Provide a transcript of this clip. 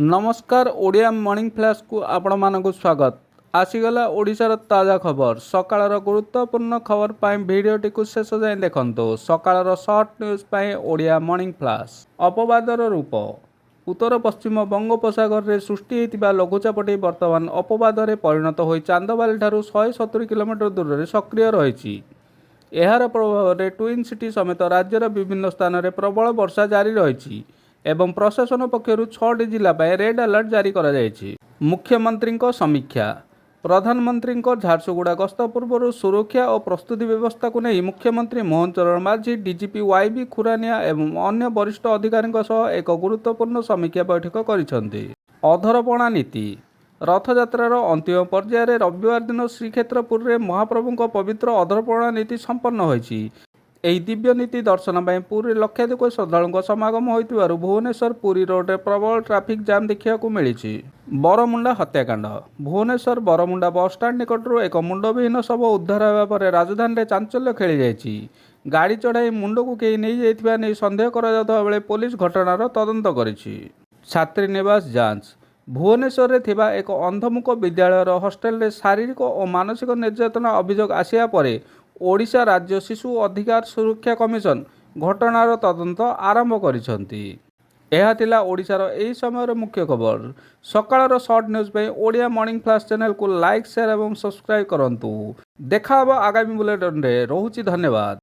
नमस्कार Odia morning flash को आपण मानक स्वागत। आसीगला ओडिशार ताजा खबर सकाळर गुरुत्वपूर्ण खबर पाई भिडियोटी को शेष जाए देखंतु। सकाळर शॉर्ट न्यूज पाई ओडिया मॉर्निंग फ्लैश। अपवादर रूप उत्तर पश्चिम बंगोपसागर रे सृष्टि होइतिबा लघुचापटी वर्तमान अपवादरे परिणत होई चांदबाली ठारू 170 किलोमीटर दूर रे सक्रिय रहिछि। एहार प्रभाव रे ट्विन सिटी समेत राज्यर विभिन्न स्थान में प्रबल वर्षा जारी रही एवं प्रशासन पक्षर 6टी जिला रेड अलर्ट जारी करा जायछि। मुख्यमंत्री समीक्षा प्रधानमंत्री झारसुगुड़ा गस्त पूर्व सुरक्षा और प्रस्तुति व्यवस्था को नहीं मुख्यमंत्री मोहन चरण माझी डीजीपी वाईबी खुरानिया एवं अन्य वरिष्ठ अधिकारी एक गुरुत्वपूर्ण समीक्षा बैठक करिसेंति। अधरपणा नीति रथयात्रार अंतिम पर्यायर रविवार दिन श्रीक्षेत्रपुर में महाप्रभु पवित्र अधरपणा नीति संपन्न होइछि। एही दिव्य नीति दर्शन पर पुरी लक्षाधिक श्रद्धालुओं समागम होइतिबारु भुवनेश्वर पुरी रोड रे प्रबल ट्राफिक जाम देखा मिली। बरमुंडा हत्याकांड भुवनेश्वर बरमुंडा बस स्टाण्ड निकटू एक मुंडविहीन शव उद्धार होगा पर राजधानी में चांचल्य खेली जाइछि। गाड़ी चढ़ाई मुंड को कई नहीं जाइथिबा नै संदेह करा बेले पुलिस घटनार तदंत करिछि। छात्री निवास जांच भुवनेश्वर में थिबा एक अंधमुख विद्यालयर हॉस्टेल रे शारीरिक और मानसिक निर्यातना अभियोग आसिया परे ओडिशा राज्य शिशु अधिकार सुरक्षा कमिशन घटनार तदंत आरंभ करिसेंति। यह थिला ओडिशार एही समयर मुख्य खबर। सकाळर शॉर्ट न्यूज पे ओडिया मॉर्निंग फ्लैश चैनल को लाइक शेयर और सब्सक्राइब करंतु। देखा आगामी बुलेटिन रे। रहुछि धन्यवाद।